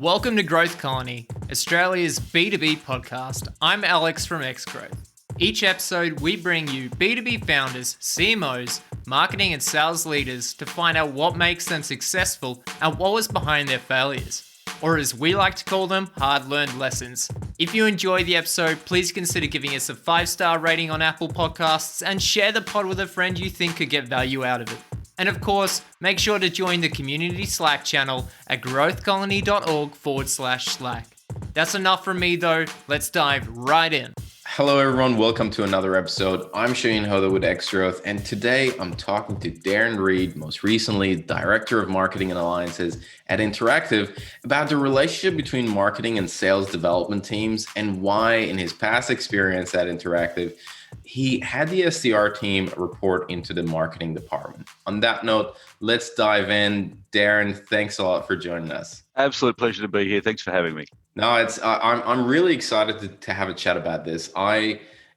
Welcome to Growth Colony, Australia's B2B podcast. I'm Alex from Xgrowth. Each episode, we bring you B2B founders, CMOs, marketing and sales leaders to find out what makes them successful and what was behind their failures, or as we like to call them, hard-learned lessons. If you enjoy the episode, please consider giving us a 5-star rating on Apple Podcasts and share the pod with a friend you think could get value out of it. And of course, make sure to join the community Slack channel at growthcolony.org/Slack. That's enough from me though, let's dive right in. Hello everyone, welcome to another episode. I'm Shahin Hoda with Xgrowth, and today I'm talking to Darren Reid, most recently Director of Marketing and Alliances at Interactive, about the relationship between marketing and sales development teams and why in his past experience at Interactive, he had the SDR team report into the marketing department. On that note, let's dive in. Darren, thanks a lot for joining us. Absolute pleasure to be here. Thanks for having me. No, I'm really excited to have a chat about this.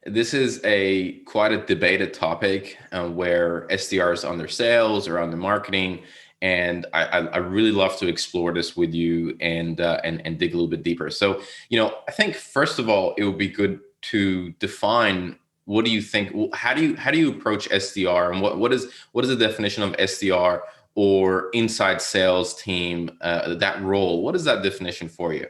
This is quite a debated topic where SDRs under sales or under marketing, and I really love to explore this with you and dig a little bit deeper. So, I think first of all, it would be good to define. What do you think? How do you approach SDR, and what is the definition of SDR or inside sales team? That role. What is that definition for you?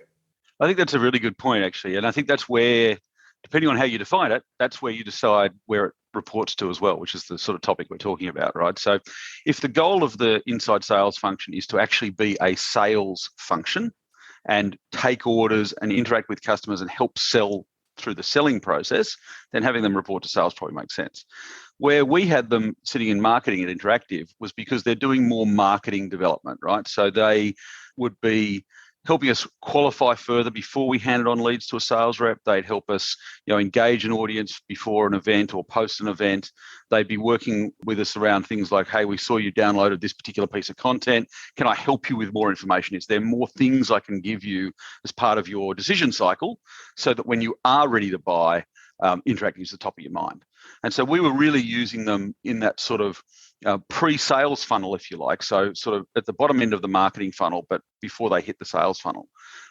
I think that's a really good point, actually, and I think that's where, depending on how you define it, that's where you decide where it reports to as well, which is the sort of topic we're talking about, right? So, if the goal of the inside sales function is to actually be a sales function and take orders and interact with customers and help sell through the selling process, then having them report to sales probably makes sense. Where we had them sitting in marketing at Interactive was because they're doing more marketing development, right? So they would be helping us qualify further before we handed on leads to a sales rep. They'd help us, engage an audience before an event or post an event. They'd be working with us around things like, hey, we saw you downloaded this particular piece of content. Can I help you with more information? Is there more things I can give you as part of your decision cycle so that when you are ready to buy, Interactive is the top of your mind? And so we were really using them in that sort of pre-sales funnel, if you like. So sort of at the bottom end of the marketing funnel, but before they hit the sales funnel,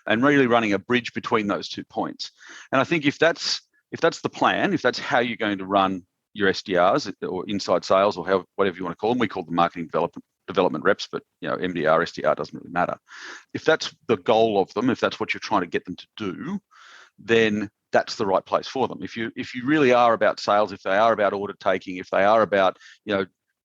and really running a bridge between those 2 points. And I think if that's the plan, if that's how you're going to run your SDRs or inside sales or whatever you want to call them, we call them marketing development reps, but MDR, SDR doesn't really matter. If that's the goal of them, if that's what you're trying to get them to do, then that's the right place for them. If you really are about sales, if they are about order taking, if they are about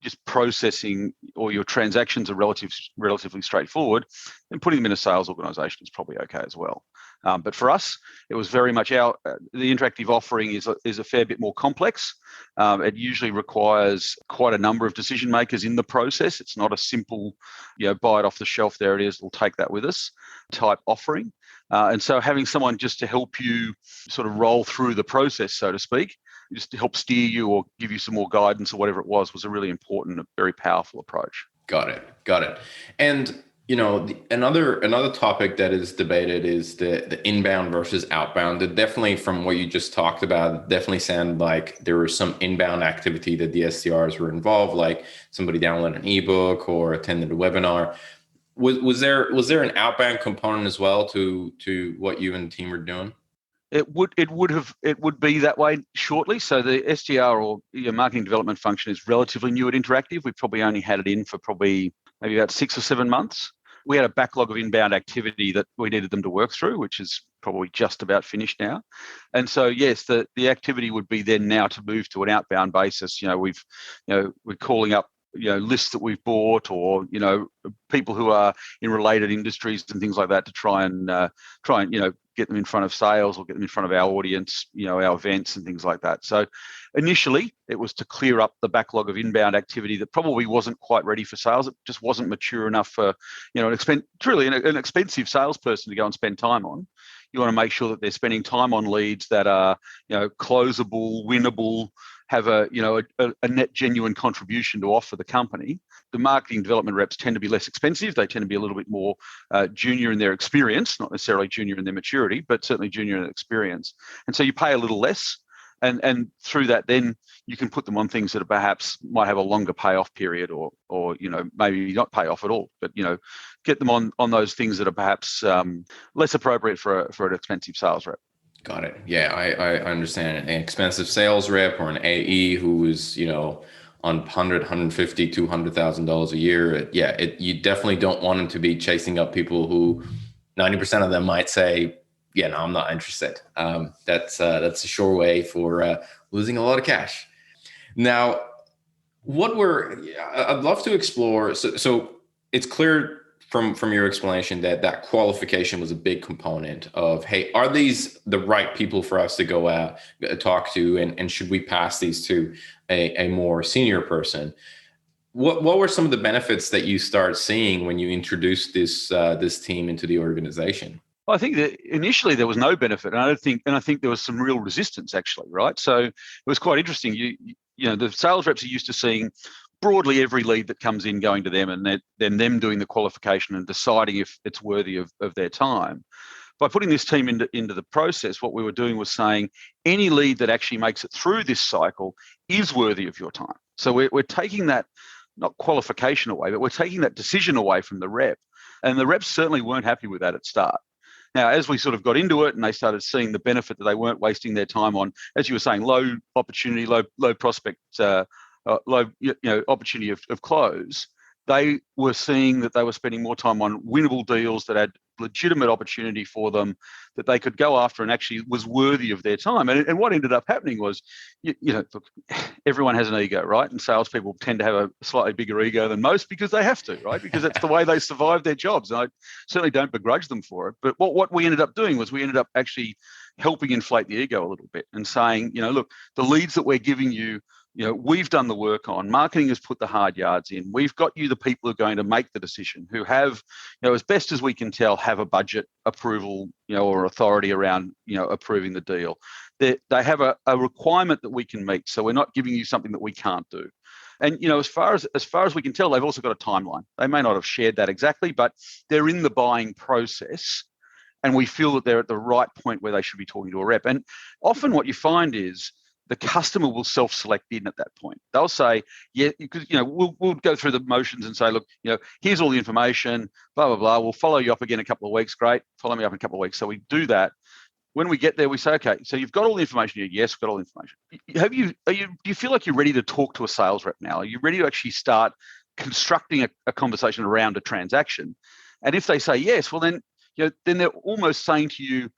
just processing, or your transactions are relatively straightforward, then putting them in a sales organization is probably okay as well. But for us, it was very much the Interactive offering is a fair bit more complex. It usually requires quite a number of decision makers in the process. It's not a simple, buy it off the shelf, there it is, we'll take that with us type offering. And so having someone just to help you sort of roll through the process, so to speak, just to help steer you or give you some more guidance or whatever it was a really important, very powerful approach. Got it. And another topic that is debated is the inbound versus outbound. It definitely, from what you just talked about, definitely sounded like there was some inbound activity that the SDRs were involved, like somebody downloaded an ebook or attended a webinar. Was there an outbound component as well to what you and the team were doing? It would be that way shortly. So the SDR or your marketing development function is relatively new at Interactive. We've probably only had it in for maybe about 6 or 7 months. We had a backlog of inbound activity that we needed them to work through, which is probably just about finished now. And so, yes, the activity would be then now to move to an outbound basis. We're calling up lists that we've bought, or people who are in related industries and things like that, to try and get them in front of sales or get them in front of our audience, our events and things like that. So initially it was to clear up the backlog of inbound activity that probably wasn't quite ready for sales. It just wasn't mature enough for an expensive salesperson to go and spend time on. You want to make sure that they're spending time on leads that are closable, winnable, have a net genuine contribution to offer the company. The marketing development reps tend to be less expensive. They tend to be a little bit more junior in their experience, not necessarily junior in their maturity, but certainly junior in their experience. And so you pay a little less And through that, then you can put them on things that are perhaps might have a longer payoff period, or maybe not pay off at all, but get them on those things that are perhaps less appropriate for an expensive sales rep. Got it. Yeah, I understand. An expensive sales rep or an AE who is, on $100,000, $150,000, $200,000 a year. You definitely don't want them to be chasing up people who 90% of them might say, yeah, no, I'm not interested. That's a sure way for losing a lot of cash. Now, I'd love to explore. So it's clear from your explanation that qualification was a big component of, hey, are these the right people for us to go out, talk to, and should we pass these to a more senior person? What were some of the benefits that you start seeing when you introduced this team into the organization? Well, I think that initially there was no benefit, and I think there was some real resistance actually, right? So it was quite interesting. The sales reps are used to seeing broadly every lead that comes in going to them, and then them doing the qualification and deciding if it's worthy of their time. By putting this team into the process, what we were doing was saying any lead that actually makes it through this cycle is worthy of your time. So we're taking that, not qualification away, but we're taking that decision away from the rep. And the reps certainly weren't happy with that at start. Now, as we sort of got into it and they started seeing the benefit that they weren't wasting their time on, as you were saying, low opportunity, low prospect, low opportunity of close, they were seeing that they were spending more time on winnable deals that had legitimate opportunity for them, that they could go after and actually was worthy of their time. And what ended up happening was, look, everyone has an ego, right? And salespeople tend to have a slightly bigger ego than most because they have to, right? Because that's the way they survive their jobs. And I certainly don't begrudge them for it. But what we ended up doing was we ended up actually helping inflate the ego a little bit and saying, look, the leads that we're giving you, we've done the work on. Marketing has put the hard yards in. We've got you the people who are going to make the decision, who have, as best as we can tell, have a budget approval, or authority around, approving the deal. They have a requirement that we can meet. So we're not giving you something that we can't do. And, as far as we can tell, they've also got a timeline. They may not have shared that exactly, but they're in the buying process. And we feel that they're at the right point where they should be talking to a rep. And often what you find is, the customer will self-select in at that point. They'll say, yeah, because we'll go through the motions and say, look, here's all the information, blah, blah, blah. We'll follow you up again in a couple of weeks. Great. Follow me up in a couple of weeks. So we do that. When we get there, we say, okay, so you've got all the information here. Yes, got all the information. Do you feel like you're ready to talk to a sales rep now? Are you ready to actually start constructing a conversation around a transaction? And if they say yes, well then they're almost saying to you,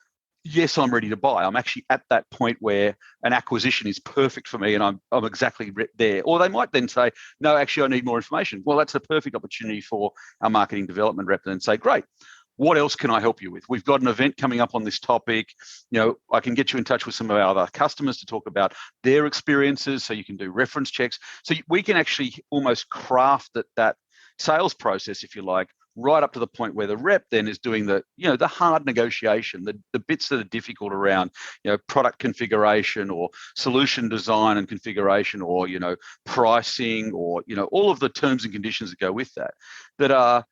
yes, I'm ready to buy. I'm actually at that point where an acquisition is perfect for me and I'm exactly there. Or they might then say, no, actually, I need more information. Well, that's a perfect opportunity for our marketing development rep to then say, great, what else can I help you with? We've got an event coming up on this topic. I can get you in touch with some of our other customers to talk about their experiences so you can do reference checks. So we can actually almost craft that sales process, if you like, right up to the point where the rep then is doing the hard negotiation, the bits that are difficult around, product configuration or solution design and configuration, or, pricing, or, all of the terms and conditions that go with that are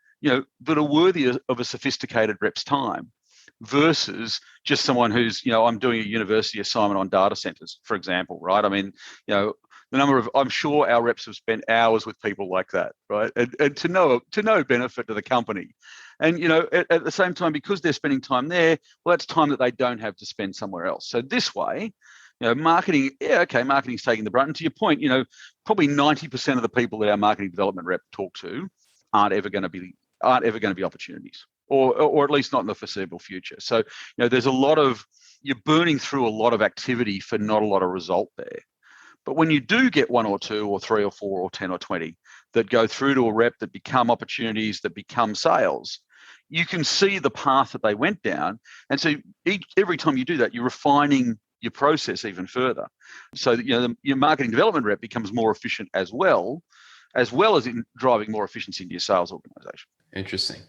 worthy of a sophisticated rep's time versus just someone who's, I'm doing a university assignment on data centers, for example, right? I mean, I'm sure our reps have spent hours with people like that, right? And to no benefit to the company. And, at the same time, because they're spending time there, well, that's time that they don't have to spend somewhere else. So this way, marketing, marketing's taking the brunt. And to your point, probably 90% of the people that our marketing development rep talk to aren't ever going to be opportunities, or at least not in the foreseeable future. So, there's you're burning through a lot of activity for not a lot of result there. But when you do get 1 or 2 or 3 or 4 or 10 or 20 that go through to a rep, that become opportunities, that become sales, you can see the path that they went down. And so every time you do that, you're refining your process even further. So that, your marketing development rep becomes more efficient as well as in driving more efficiency into your sales organization. Interesting.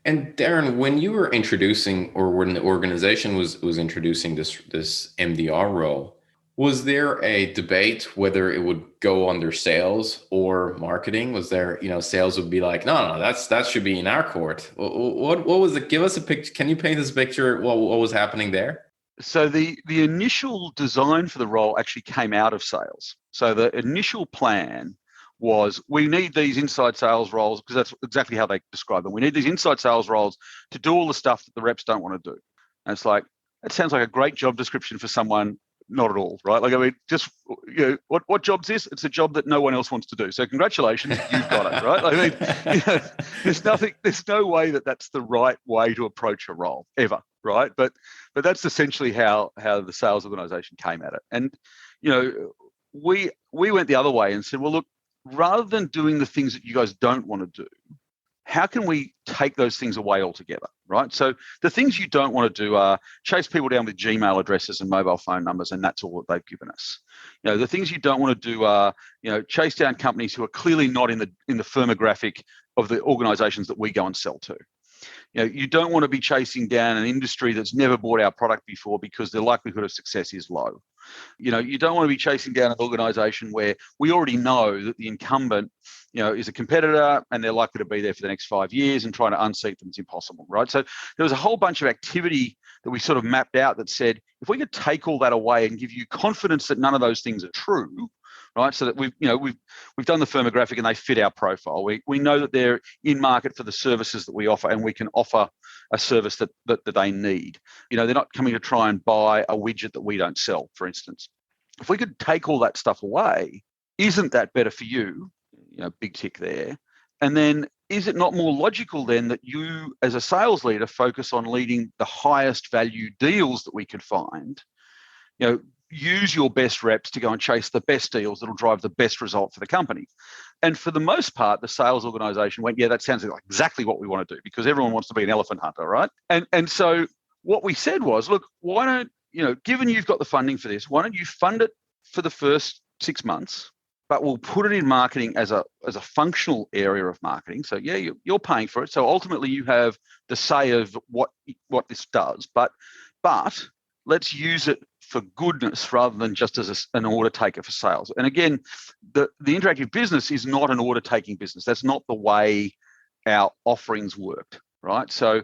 And Darren, when you were introducing, or when the organization was introducing this MDR role, was there a debate whether it would go under sales or marketing? Was there, sales would be like, no, that should be in our court. What was it? Give us a picture. Can you paint us a picture? What was happening there? So the initial design for the role actually came out of sales. So the initial plan was, we need these inside sales roles, because that's exactly how they describe them. We need these inside sales roles to do all the stuff that the reps don't want to do. And it's like, that sounds like a great job description for someone. Not at all, right? Like, I mean, just, what job's this? It's a job that no one else wants to do. So congratulations, you've got it, right? I mean, there's no way that that's the right way to approach a role ever, right? But that's essentially how the sales organization came at it. And, we went the other way and said, well, look, rather than doing the things that you guys don't want to do, how can we take those things away altogether, right? So the things you don't want to do are chase people down with Gmail addresses and mobile phone numbers, and that's all that they've given us. The things you don't want to do are, chase down companies who are clearly not in the firmographic of the organizations that we go and sell to. You don't want to be chasing down an industry that's never bought our product before, because the likelihood of success is low. You don't want to be chasing down an organization where we already know that the incumbent, is a competitor and they're likely to be there for the next 5 years, and trying to unseat them is impossible, right? So there was a whole bunch of activity that we sort of mapped out that said, if we could take all that away and give you confidence that none of those things are true, right? So that we've done the firmographic and they fit our profile. We know that they're in market for the services that we offer, and we can offer a service that they need. They're not coming to try and buy a widget that we don't sell, for instance. If we could take all that stuff away, isn't that better for you? Big tick there. And then, is it not more logical then that you, as a sales leader, focus on leading the highest value deals that we could find? Use your best reps to go and chase the best deals that'll drive the best result for the company. And for the most part, the sales organization went, yeah, that sounds like exactly what we want to do, because everyone wants to be an elephant hunter, right? And so what we said was, look, why don't, given you've got the funding for this, why don't you fund it for the first 6 months, but we'll put it in marketing as a functional area of marketing. So yeah, you're paying for it. So ultimately you have the say of what this does, but let's use it for goodness rather than just as an order taker for sales. And again, the interactive business is not an order taking business. That's not the way our offerings worked, right? So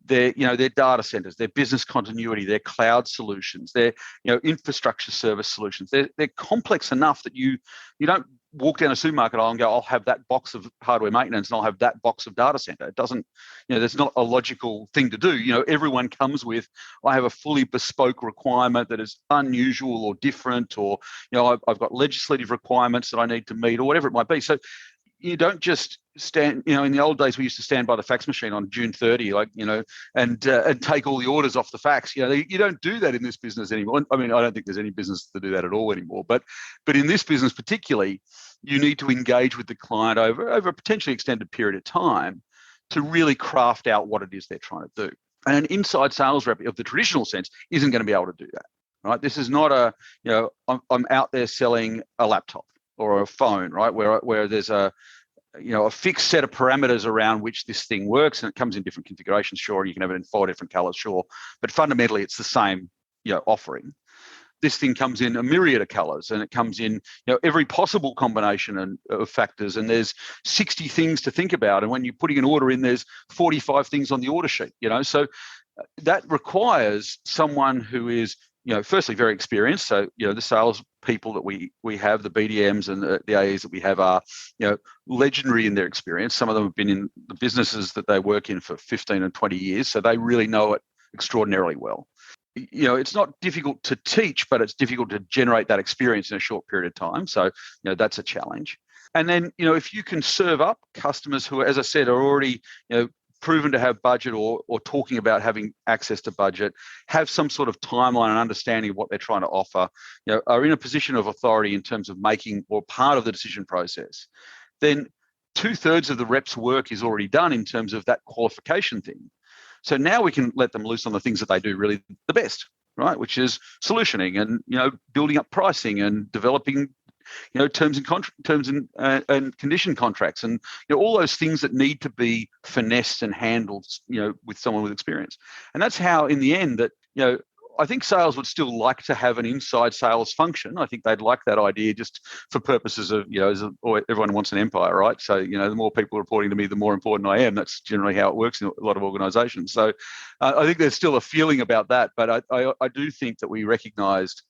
they're data centers, their business continuity, their cloud solutions, their infrastructure service solutions. They're complex enough that you don't walk down a supermarket aisle and go, I'll have that box of hardware maintenance and I'll have that box of data center. It doesn't, there's not a logical thing to do. Everyone comes with, I have a fully bespoke requirement that is unusual or different, or, I've got legislative requirements that I need to meet, or whatever it might be. So you don't just stand, in the old days, we used to stand by the fax machine on June 30, and take all the orders off the fax. You don't do that in this business anymore. I mean, I don't think there's any business to do that at all anymore. But in this business particularly, you need to engage with the client over a potentially extended period of time to really craft out what it is they're trying to do. And an inside sales rep of the traditional sense isn't going to be able to do that, right? This is not I'm out there selling a laptop or a phone, right? Where there's a fixed set of parameters around which this thing works, and it comes in different configurations. Sure, you can have it in 4 different colors, sure, but fundamentally it's the same, offering. This thing comes in a myriad of colors, and it comes in, every possible combination of factors, and there's 60 things to think about. And when you're putting an order in, there's 45 things on the order sheet, so that requires someone who is, firstly very experienced. So, the sales people that we have, the BDMs and the AEs that we have are, legendary in their experience. Some of them have been in the businesses that they work in for 15 and 20 years. So they really know it extraordinarily well. It's not difficult to teach, but it's difficult to generate that experience in a short period of time. So, that's a challenge. And then, if you can serve up customers who, as I said, are already, proven to have budget or talking about having access to budget, have some sort of timeline and understanding of what they're trying to offer, are in a position of authority in terms of making or part of the decision process, then 2/3 of the rep's work is already done in terms of that qualification thing. So now we can let them loose on the things that they do really the best, right? Which is solutioning and, building up pricing and developing, terms and condition contracts, and all those things that need to be finessed and handled, with someone with experience. And that's how, in the end, that I think sales would still like to have an inside sales function. I think they'd like that idea just for purposes of, everyone wants an empire, right? So, the more people reporting to me, the more important I am. That's generally how it works in a lot of organizations. So I think there's still a feeling about that. But I do think that we recognized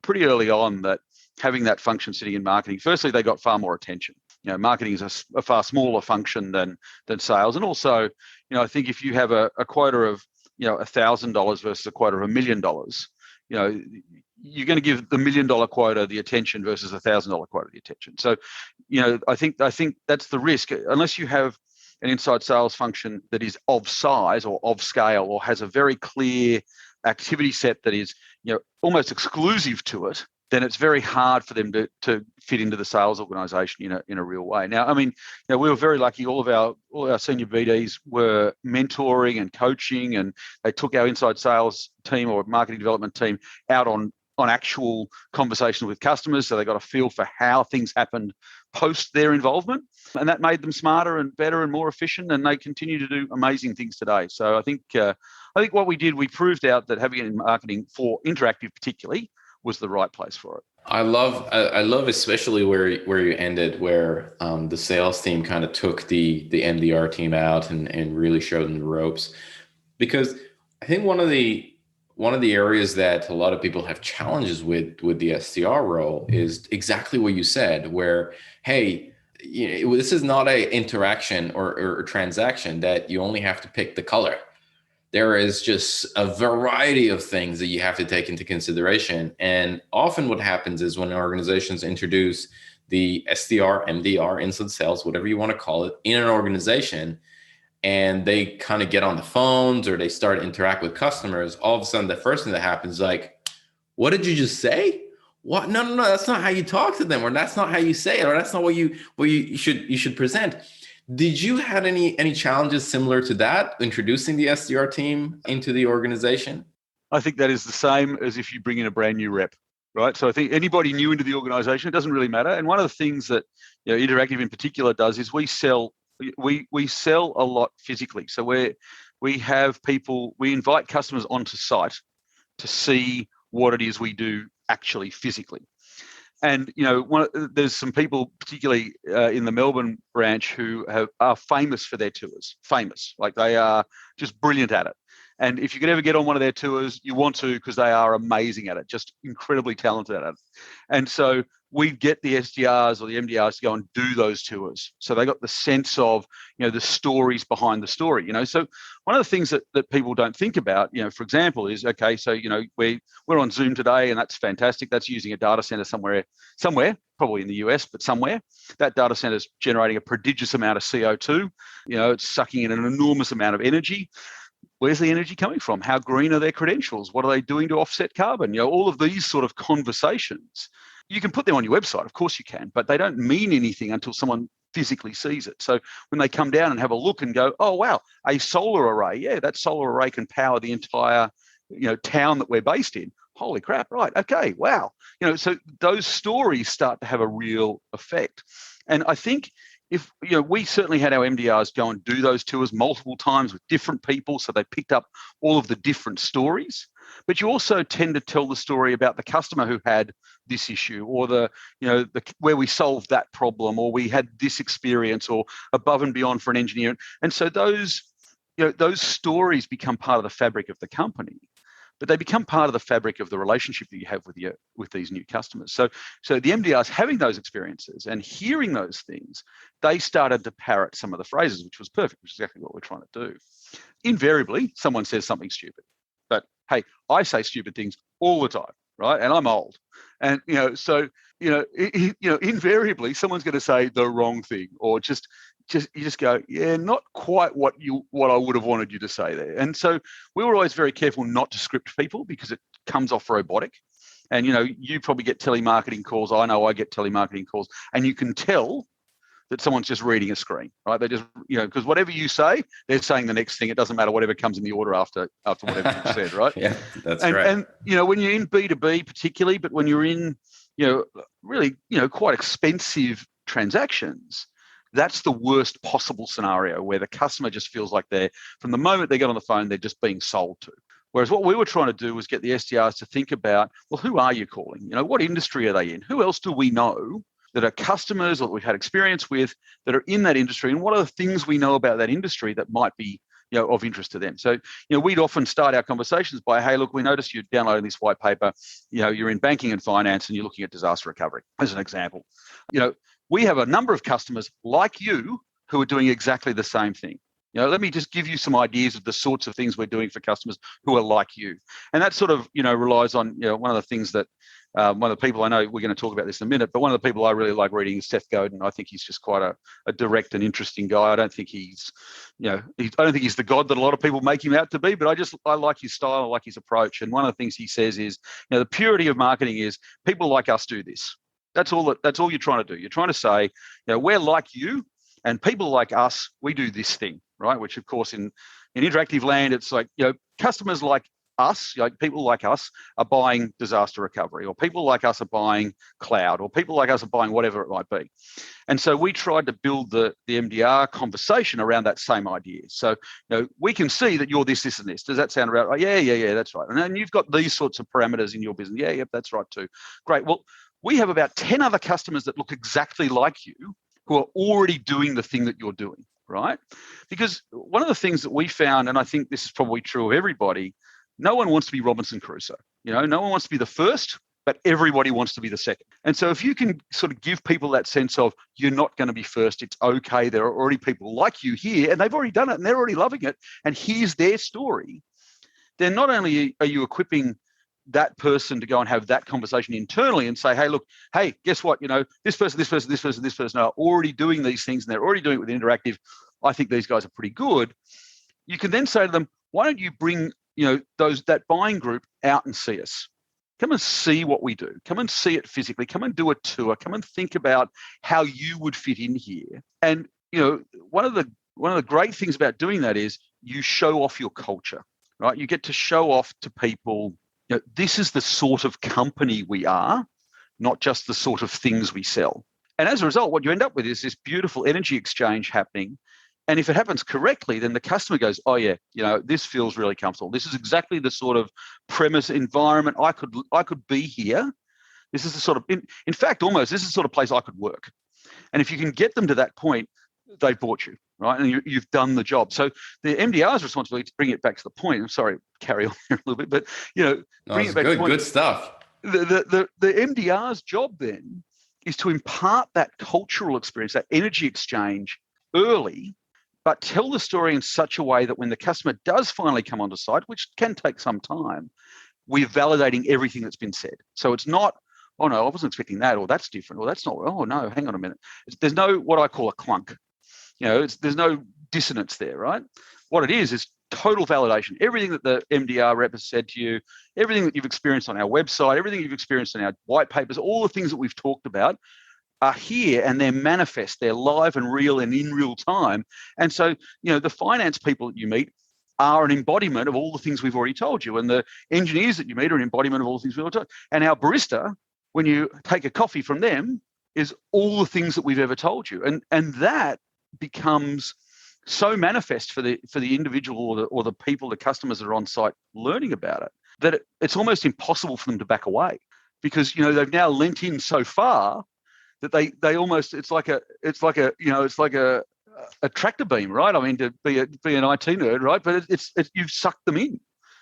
pretty early on that having that function sitting in marketing, firstly, they got far more attention. Marketing is a far smaller function than sales. And also, I think if you have a quota of, $1,000 versus a quota of $1 million, you're going to give the $1 million quota the attention versus $1,000 quota the attention. So, I think that's the risk. Unless you have an inside sales function that is of size or of scale or has a very clear activity set that is, almost exclusive to it, then it's very hard for them to fit into the sales organization in a real way. Now, I mean, we were very lucky. All our senior BDs were mentoring and coaching, and they took our inside sales team or marketing development team out on actual conversations with customers. So they got a feel for how things happened post their involvement, and that made them smarter and better and more efficient. And they continue to do amazing things today. So I think what we did, we proved out that having it in marketing for interactive particularly was the right place for it. I love especially where you ended, where the sales team kind of took the MDR team out and really showed them the ropes, because I think one of the areas that a lot of people have challenges with the SDR role is exactly what you said, where, hey, this is not a interaction or a transaction that you only have to pick the color. There is just a variety of things that you have to take into consideration. And often what happens is when organizations introduce the SDR, MDR, inside sales, whatever you want to call it, in an organization, and they kind of get on the phones or they start to interact with customers, all of a sudden the first thing that happens is like, what did you just say? What? No, that's not how you talk to them, or that's not how you say it, or that's not what you should present. Did you have any challenges similar to that, introducing the SDR team into the organization? I think that is the same as if you bring in a brand new rep, right? So I think anybody new into the organization, it doesn't really matter. And one of the things that Interactive in particular does is we sell a lot physically. So we have people, we invite customers onto site to see what it is we do actually physically. And there's some people, particularly in the Melbourne branch, who are famous for their tours. Famous, like they are just brilliant at it. And if you could ever get on one of their tours, you want to, because they are amazing at it, just incredibly talented at it. And so we get the SDRs or the MDRs to go and do those tours. So they got the sense of, the stories behind the story, So one of the things that people don't think about, for example, is, okay, so, we're on Zoom today and that's fantastic. That's using a data center somewhere, probably in the US, but somewhere. That data center is generating a prodigious amount of CO2. It's sucking in an enormous amount of energy. Where's the energy coming from? How green are their credentials? What are they doing to offset carbon? All of these sort of conversations. You can put them on your website, of course you can, but they don't mean anything until someone physically sees it. So when they come down and have a look and go, oh, wow, a solar array. Yeah, that solar array can power the entire, town that we're based in. Holy crap, right, okay, wow. So those stories start to have a real effect. And I think if, we certainly had our MDRs go and do those tours multiple times with different people, so they picked up all of the different stories. But you also tend to tell the story about the customer who had this issue, or where we solved that problem, or we had this experience, or above and beyond for an engineer. And so those stories become part of the fabric of the company, but they become part of the fabric of the relationship that you have with these new customers. So the MDRs having those experiences and hearing those things, they started to parrot some of the phrases, which was perfect, which is exactly what we're trying to do. Invariably, someone says something stupid. But hey, I say stupid things all the time, right? And I'm old. And, invariably someone's going to say the wrong thing, or just you just go, yeah, not quite what I would have wanted you to say there. And so we were always very careful not to script people, because it comes off robotic. And, you probably get telemarketing calls. I know I get telemarketing calls, and you can tell that someone's just reading a screen, right? They just, because whatever you say, they're saying the next thing. It doesn't matter whatever comes in the order after whatever you've said, right? Yeah, that's right. And, when you're in B2B particularly, but when you're in, really, quite expensive transactions, that's the worst possible scenario, where the customer just feels like from the moment they get on the phone, they're just being sold to. Whereas what we were trying to do was get the SDRs to think about, well, who are you calling? What industry are they in? Who else do we know that are customers or that we've had experience with that are in that industry? And what are the things we know about that industry that might be of interest to them? So, we'd often start our conversations by, hey, look, we noticed you're downloading this white paper. You're in banking and finance and you're looking at disaster recovery, as an example. We have a number of customers like you who are doing exactly the same thing. Let me just give you some ideas of the sorts of things we're doing for customers who are like you. And that sort of, relies on, one of the things that one of the people I know, we're going to talk about this in a minute, but one of the people I really like reading is Seth Godin. I think he's just quite a direct and interesting guy. I don't think he's, I don't think he's the god that a lot of people make him out to be, but I like his style, I like his approach. And one of the things he says is, the purity of marketing is people like us do this. That's all you're trying to do. You're trying to say, we're like you and people like us, we do this thing, right? Which of course in interactive land, it's like, customers like us, people like us are buying disaster recovery, or people like us are buying cloud, or people like us are buying whatever it might be. And so we tried to build the MDR conversation around that same idea. So, we can see that you're this, and this. Does that sound right? Yeah, that's right. And then you've got these sorts of parameters in your business. Yep, that's right too. Great. Well, we have about 10 other customers that look exactly like you who are already doing the thing that you're doing, right? Because one of the things that we found, and I think this is probably true of everybody, no one wants to be Robinson Crusoe. No one wants to be the first, but everybody wants to be the second. And so if you can sort of give people that sense of you're not going to be first, it's okay, there are already people like you here and they've already done it and they're already loving it, and here's their story, then not only are you equipping that person to go and have that conversation internally and say, hey, guess what? This person are already doing these things and they're already doing it with interactive. I think these guys are pretty good. You can then say to them, why don't you bring that buying group out and see us? Come and see what we do. Come and see it physically. Come and do a tour. Come and think about how you would fit in here. And one of the great things about doing that is you show off your culture, right? You get to show off to people, this is the sort of company we are, not just the sort of things we sell. And as a result, what you end up with is this beautiful energy exchange happening. And if it happens correctly, then the customer goes, oh yeah, this feels really comfortable. This is exactly the sort of premise environment I could be here. This is the sort of, in fact, almost this is the sort of place I could work. And if you can get them to that point, they've bought you, right? And you've done the job. So the MDR's responsibility to bring it back to the point. I'm sorry, carry on here a little bit, but bring it back to the point. Good stuff. The MDR's job then is to impart that cultural experience, that energy exchange early, but tell the story in such a way that when the customer does finally come onto site, which can take some time, we're validating everything that's been said. So it's not, oh no, I wasn't expecting that, or that's different, or that's not, oh no, hang on a minute. There's no what I call a clunk. There's no dissonance there, right? What it is total validation. Everything that the MDR rep has said to you, everything that you've experienced on our website, everything you've experienced in our white papers, all the things that we've talked about are here, and they're manifest, they're live and real and in real time. And so, the finance people that you meet are an embodiment of all the things we've already told you. And the engineers that you meet are an embodiment of all the things we've already told you. And our barista, when you take a coffee from them, is all the things that we've ever told you. And that becomes so manifest for the individual or the people, the customers that are on site learning about it, that it's almost impossible for them to back away, because they've now lent in so far that they almost, it's like a tractor beam, right? I mean, to be an IT nerd, right? But it's you've sucked them in,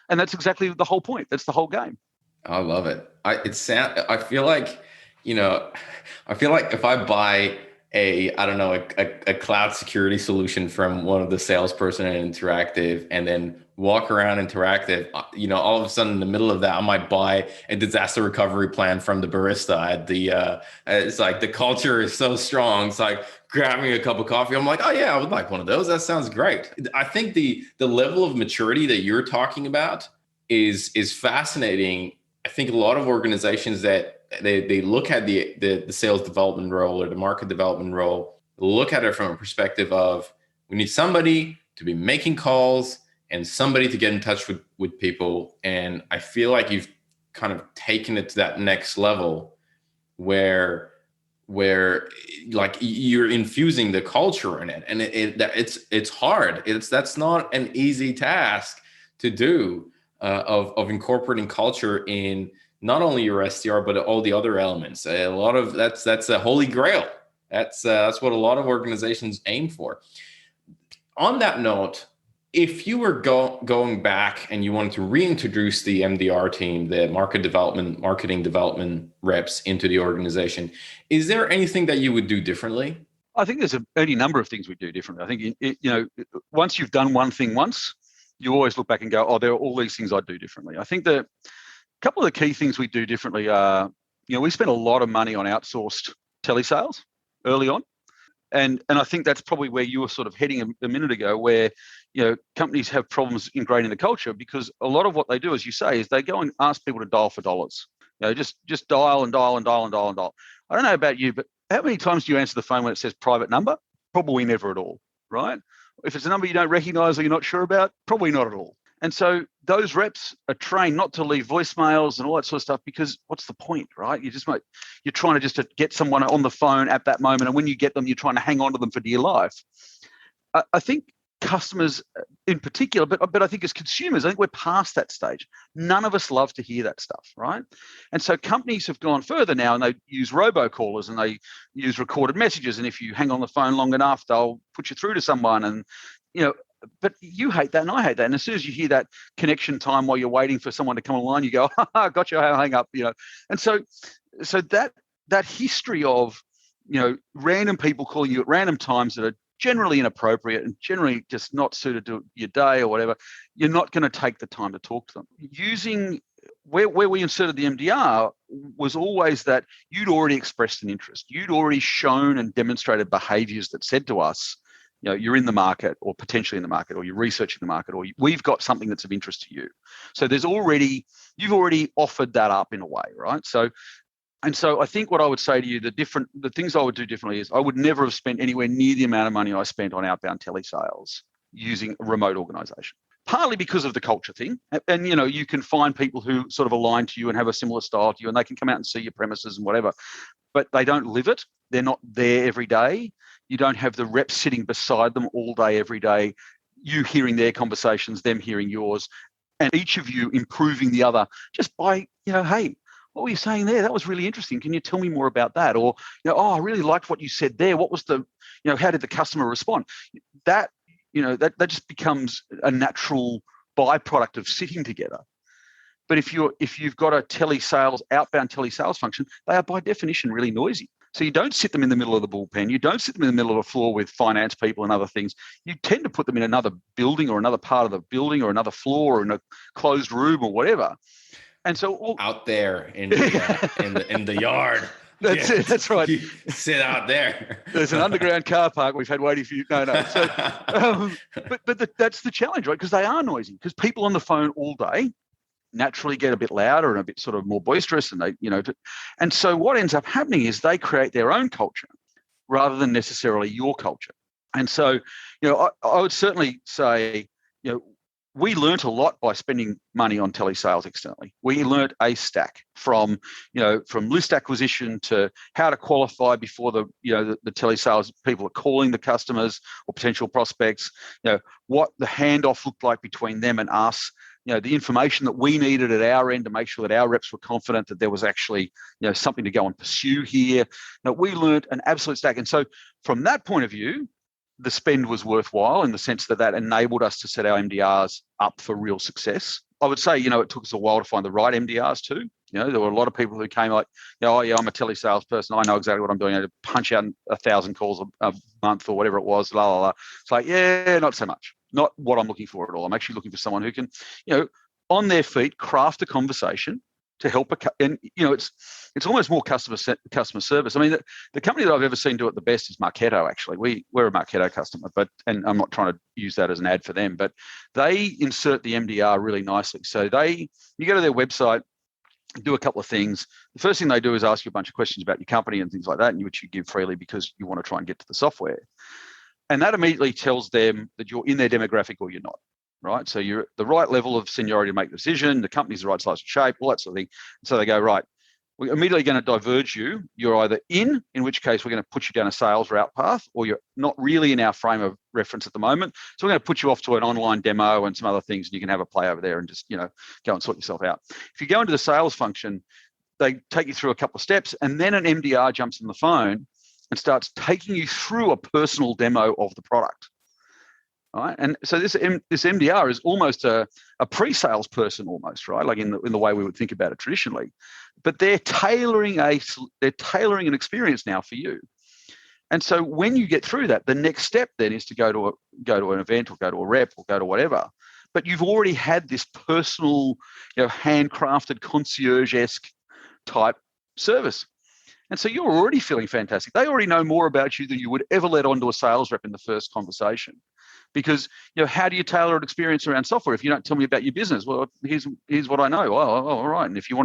and that's exactly the whole point. That's the whole game. I love it. I feel like if I buy a cloud security solution from one of the salesperson at Interactive, and then walk around Interactive, all of a sudden in the middle of that, I might buy a disaster recovery plan from the barista at it's like the culture is so strong. It's like grabbing a cup of coffee. I'm like, oh yeah, I would like one of those. That sounds great. I think the level of maturity that you're talking about is fascinating. I think a lot of organizations that they look at the sales development role or the market development role, look at it from a perspective of, we need somebody to be making calls and somebody to get in touch with people. And I feel like you've kind of taken it to that next level where like you're infusing the culture in it. And it's hard. That's not an easy task to do. of incorporating culture in not only your SDR but all the other elements. A lot of that's a holy grail. That's what a lot of organizations aim for. On that note, if you were going back and you wanted to reintroduce the MDR team, the marketing development reps into the organization, is there anything that you would do differently? I think there's any number of things we do differently. I think, once you've done one thing once, you always look back and go, oh, there are all these things I do differently. I think that a couple of the key things we do differently are, we spend a lot of money on outsourced telesales early on. And I think that's probably where you were sort of heading a minute ago, where, companies have problems ingraining the culture, because a lot of what they do, as you say, is they go and ask people to dial for dollars. Just dial and dial and dial and dial and dial. I don't know about you, but how many times do you answer the phone when it says private number? Probably never at all, right? If it's a number you don't recognize or you're not sure about, probably not at all. And so those reps are trained not to leave voicemails and all that sort of stuff, because what's the point, right? You're trying to just get someone on the phone at that moment, and when you get them, you're trying to hang on to them for dear life. I think customers in particular, but I think as consumers, I think we're past that stage. None of us love to hear that stuff, right? And so companies have gone further now, and they use robocallers and they use recorded messages. And if you hang on the phone long enough, they'll put you through to someone. And, but you hate that and I hate that. And as soon as you hear that connection time while you're waiting for someone to come online, you go, gotcha, I'll hang up, And so that history of, random people calling you at random times that are generally inappropriate and generally just not suited to your day or whatever, you're not going to take the time to talk to them. Using where we inserted the MDR was always that you'd already expressed an interest. You'd already shown and demonstrated behaviors that said to us, you're in the market, or potentially in the market, or you're researching the market, or we've got something that's of interest to you. So you've already offered that up in a way, right? So I think what I would say to you, the things I would do differently is I would never have spent anywhere near the amount of money I spent on outbound telesales using a remote organization. Partly because of the culture thing. And, you can find people who sort of align to you and have a similar style to you, and they can come out and see your premises and whatever, but they don't live it. They're not there every day. You don't have the reps sitting beside them all day, every day, you hearing their conversations, them hearing yours, and each of you improving the other just by, hey, what were you saying there? That was really interesting. Can you tell me more about that? Or, I really liked what you said there. What was how did the customer respond? That just becomes a natural byproduct of sitting together. But if you've got a outbound telesales function, they are by definition really noisy. So you don't sit them in the middle of the bullpen. You don't sit them in the middle of a floor with finance people and other things. You tend to put them in another building or another part of the building or another floor or in a closed room or whatever. And so out there in the yard. That's it. That's right. You sit out there. There's an underground car park we've had waiting for you. No. So, but that's the challenge, right? Because they are noisy. Because people on the phone all day naturally get a bit louder and a bit sort of more boisterous, and and so what ends up happening is they create their own culture rather than necessarily your culture. And so, I would certainly say, we learnt a lot by spending money on telesales externally. We learnt a stack from list acquisition to how to qualify before the telesales people are calling the customers or potential prospects, what the handoff looked like between them and us, the information that we needed at our end to make sure that our reps were confident that there was actually, something to go and pursue here. We learnt an absolute stack. And so from that point of view, the spend was worthwhile in the sense that enabled us to set our MDRs up for real success. I would say, it took us a while to find the right MDRs too. There were a lot of people who came like, oh yeah, I'm a telesales person. I know exactly what I'm doing. I punch out 1,000 calls a month or whatever it was. La la la. It's like, yeah, not so much. Not what I'm looking for at all. I'm actually looking for someone who can, on their feet, craft a conversation to help it's almost more customer service. I mean, the company that I've ever seen do it the best is Marketo. Actually, we're a Marketo customer, and I'm not trying to use that as an ad for them, but they insert the MDR really nicely. So you go to their website, do a couple of things. The first thing they do is ask you a bunch of questions about your company and things like that, and which you give freely because you want to try and get to the software. And that immediately tells them that you're in their demographic or you're not, right? So you're at the right level of seniority to make the decision, the company's the right size and shape, all that sort of thing. So they go, right, We're immediately going to diverge you. You're either in which case we're going to put you down a sales route path, or you're not really in our frame of reference at the moment. So we're going to put you off to an online demo and some other things, and you can have a play over there and just, go and sort yourself out. If you go into the sales function, they take you through a couple of steps, and then an MDR jumps on the phone and starts taking you through a personal demo of the product. All right, and so this MDR is almost a pre-sales person, almost, right? Like in the way we would think about it traditionally, but they're tailoring an experience now for you. And so when you get through that, the next step then is to go to an event or go to a rep or go to whatever. But you've already had this personal, handcrafted concierge-esque type service. And so you're already feeling fantastic. They already know more about you than you would ever let onto a sales rep in the first conversation. Because, how do you tailor an experience around software if you don't tell me about your business? Well, here's what I know. Oh, all right. And if you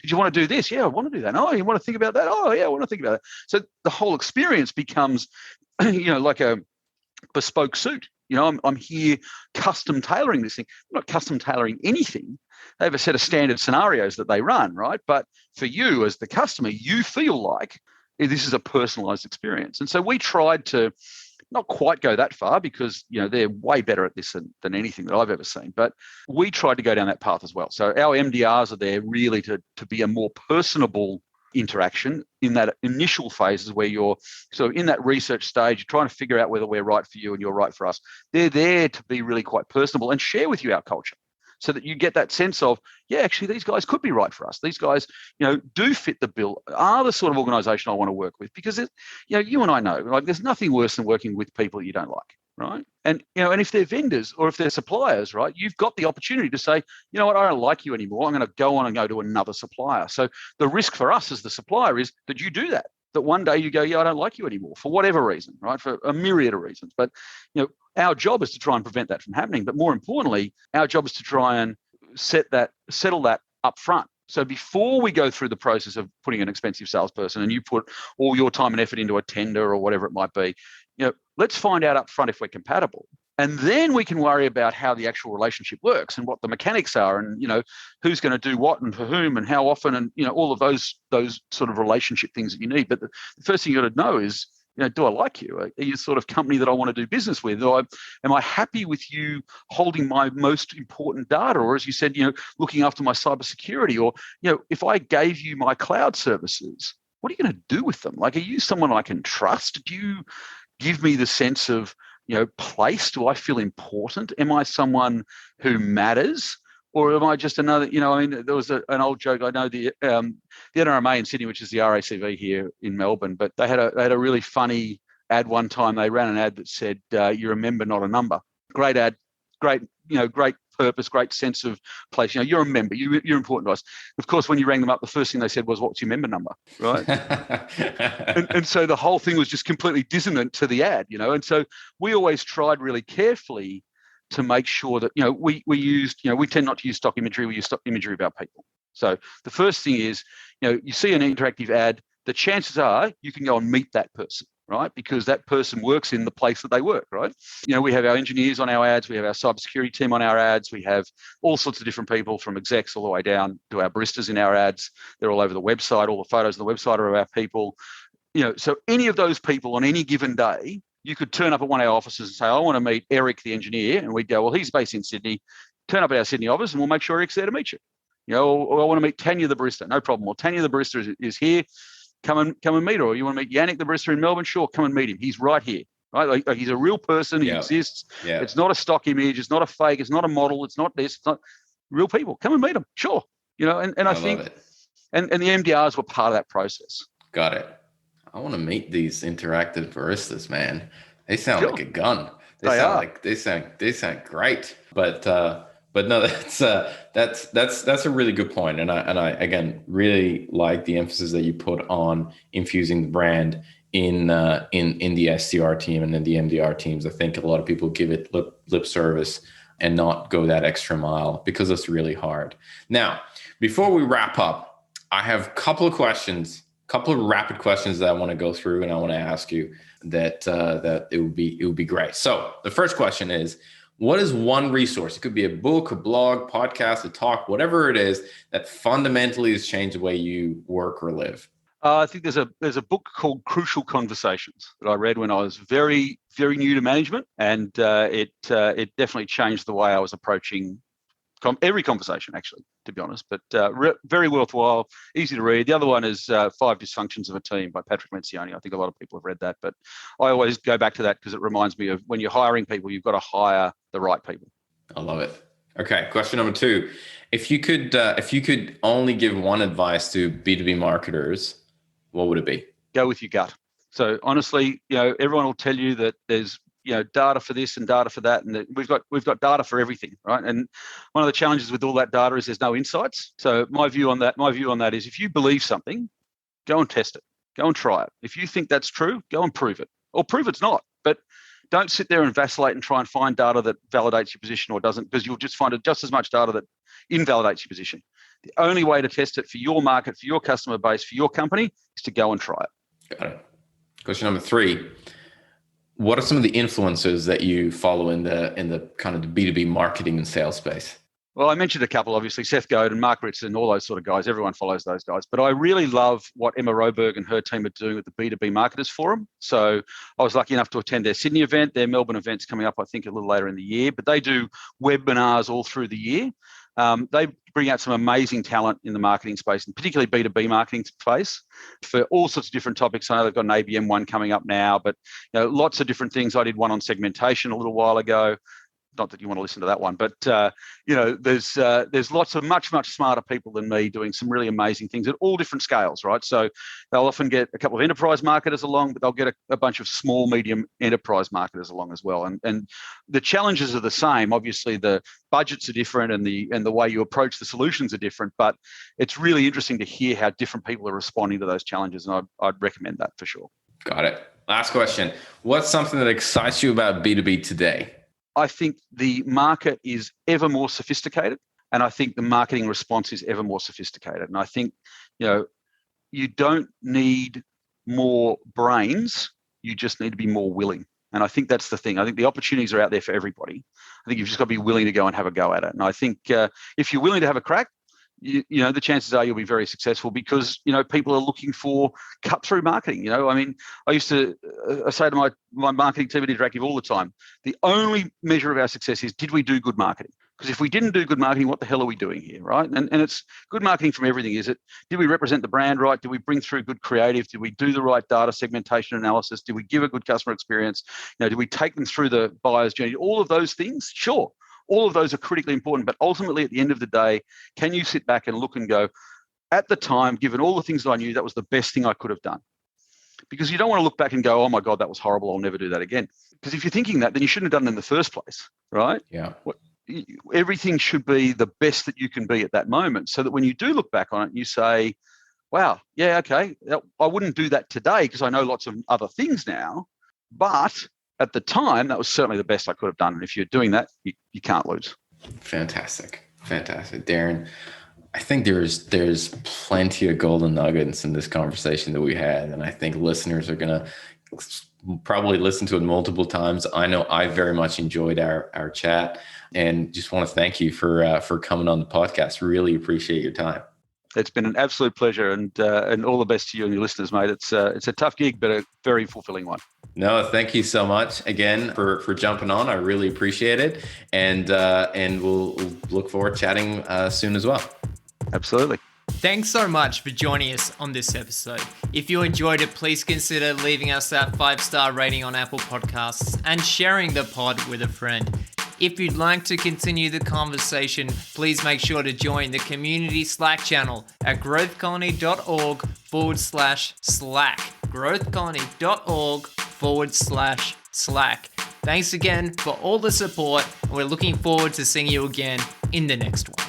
did you want to do this? Yeah, I want to do that. Oh, you want to think about that? Oh, yeah, I want to think about that. So the whole experience becomes, like a bespoke suit. I'm here custom tailoring this thing. I'm not custom tailoring anything. They have a set of standard scenarios that they run, right? But for you as the customer, you feel like this is a personalized experience. And so we tried to not quite go that far because, they're way better at this than anything that I've ever seen. But we tried to go down that path as well. So our MDRs are there really to be a more personable interaction in that initial phases where you're sort of in that research stage, you're trying to figure out whether we're right for you and you're right for us. They're there to be really quite personable and share with you our culture, so that you get that sense of, yeah, actually, these guys could be right for us. These guys, do fit the bill, are the sort of organization I want to work with. Because, you and I know, like, there's nothing worse than working with people that you don't like, right? And, and if they're vendors or if they're suppliers, right, you've got the opportunity to say, you know what, I don't like you anymore. I'm going to go on and go to another supplier. So the risk for us as the supplier is that you do that one day you go, yeah, I don't like you anymore for whatever reason, right? For a myriad of reasons. But, our job is to try and prevent that from happening. But more importantly, our job is to try and settle that up front. So before we go through the process of putting an expensive salesperson and you put all your time and effort into a tender or whatever it might be, let's find out up front if we're compatible. And then we can worry about how the actual relationship works and what the mechanics are and, who's going to do what and for whom and how often and, all of those sort of relationship things that you need. But the first thing you got to know is, do I like you? Are you the sort of company that I want to do business with? Am I happy with you holding my most important data? Or as you said, looking after my cybersecurity? Or, if I gave you my cloud services, what are you going to do with them? Like, are you someone I can trust? Do you give me the sense of, place? Do I feel important? Am I someone who matters? Or am I just another, there was an old joke. I know the NRMA in Sydney, which is the RACV here in Melbourne, but they had a really funny ad one time. They ran an ad that said, you're a member, not a number. Great ad, great purpose, great sense of place. You're a member, you're important to us. Of course, when you rang them up, the first thing they said was, what's your member number, right? and so the whole thing was just completely dissonant to the ad, and so we always tried really carefully to make sure that, we tend not to use stock imagery, we use stock imagery about people. So the first thing is, you see an interactive ad, the chances are you can go and meet that person, right? Because that person works in the place that they work, right? We have our engineers on our ads, we have our cybersecurity team on our ads, we have all sorts of different people from execs all the way down to our baristas in our ads. They're all over the website, all the photos of the website are of our people. So any of those people on any given day, you could turn up at one of our offices and say, I want to meet Eric, the engineer. And we'd go, well, he's based in Sydney. Turn up at our Sydney office and we'll make sure Eric's there to meet you. Or I want to meet Tanya, the barista. No problem. Well, Tanya, the barista is here. Come and meet her. Or you want to meet Yannick, the barista in Melbourne? Sure, come and meet him. He's right here, right? Like he's a real person. He exists. Yeah. It's not a stock image. It's not a fake. It's not a model. It's not this. It's not real people. Come and meet them. Sure. And I think, and the MDRs were part of that process. Got it. I want to meet these interactive baristas, man. They sound like a gun. They sound great. But no, that's a really good point. And I again really like the emphasis that you put on infusing the brand in the SDR team and in the MDR teams. I think a lot of people give it lip service and not go that extra mile because it's really hard. Now, before we wrap up, I have a couple of rapid questions that I want to go through and I want to ask you that it would be great. So the first question is, What is one resource? It could be a book, a blog, podcast, a talk, whatever it is that fundamentally has changed the way you work or live. I think there's a book called Crucial Conversations that I read when I was very, very new to management, and it definitely changed the way I was approaching every conversation, actually, to be honest. But very worthwhile, easy to read. The other one is Five Dysfunctions of a Team by Patrick Lencioni. I think a lot of people have read that, but I always go back to that because it reminds me of when you're hiring people, you've got to hire the right people. I love it. Okay, question number 2. If you could only give one advice to B2B marketers, what would it be? Go with your gut. So honestly, everyone will tell you that there's data for this and data for that, and that we've got data for everything, right? And one of the challenges with all that data is there's no insights. So my view on that is if you believe something, go and test it, go and try it. If you think that's true, go and prove it, or prove it's not. But don't sit there and vacillate and try and find data that validates your position or doesn't, because you'll just find just as much data that invalidates your position. The only way to test it for your market, for your customer base, for your company is to go and try it. Got it. Question number 3. What are some of the influencers that you follow in the kind of the B2B marketing and sales space? Well, I mentioned a couple, obviously, Seth Godin, Mark Ritz, and all those sort of guys. Everyone follows those guys. But I really love what Emma Roberg and her team are doing with the B2B Marketers Forum. So I was lucky enough to attend their Sydney event. Their Melbourne event's coming up, I think, a little later in the year. But they do webinars all through the year. They bring out some amazing talent in the marketing space, and particularly B2B marketing space, for all sorts of different topics. I know they've got an ABM one coming up now, but lots of different things. I did one on segmentation a little while ago. Not that you want to listen to that one, but there's lots of much smarter people than me doing some really amazing things at all different scales, right? So they'll often get a couple of enterprise marketers along, but they'll get a bunch of small, medium enterprise marketers along as well. And the challenges are the same. Obviously, the budgets are different, and the way you approach the solutions are different. But it's really interesting to hear how different people are responding to those challenges, and I'd recommend that for sure. Got it. Last question. What's something that excites you about B2B today? I think the market is ever more sophisticated, and I think the marketing response is ever more sophisticated. And I think, you don't need more brains, you just need to be more willing. And I think that's the thing. I think the opportunities are out there for everybody. I think you've just got to be willing to go and have a go at it. And I think if you're willing to have a crack, the chances are you'll be very successful, because people are looking for cut through marketing. I used to say to my marketing team at Interactive all the time, the only measure of our success is, did we do good marketing? Because if we didn't do good marketing, what the hell are we doing here, right? And it's good marketing from everything. Is it, did we represent the brand right? Did we bring through good creative? Did we do the right data segmentation analysis? Did we give a good customer experience? Did we take them through the buyer's journey? All of those things, sure. All of those are critically important, but ultimately at the end of the day, can you sit back and look and go, at the time, given all the things that I knew, that was the best thing I could have done? Because you don't want to look back and go, oh my God, that was horrible, I'll never do that again. Because if you're thinking that, then you shouldn't have done it in the first place, right? Yeah. Everything should be the best that you can be at that moment, so that when you do look back on it, you say, wow, yeah, okay, I wouldn't do that today because I know lots of other things now, but at the time, that was certainly the best I could have done. And if you're doing that, you can't lose. Fantastic. Darren, I think there's plenty of golden nuggets in this conversation that we had. And I think listeners are going to probably listen to it multiple times. I know I very much enjoyed our chat, and just want to thank you for coming on the podcast. Really appreciate your time. It's been an absolute pleasure, and all the best to you and your listeners, mate. It's a tough gig, but a very fulfilling one. No, thank you so much again for jumping on. I really appreciate it, and we'll look forward to chatting soon as well. Absolutely. Thanks so much for joining us on this episode. If you enjoyed it, please consider leaving us that 5-star rating on Apple Podcasts and sharing the pod with a friend. If you'd like to continue the conversation, please make sure to join the community Slack channel at growthcolony.org/Slack. growthcolony.org/Slack. Thanks again for all the support, and we're looking forward to seeing you again in the next one.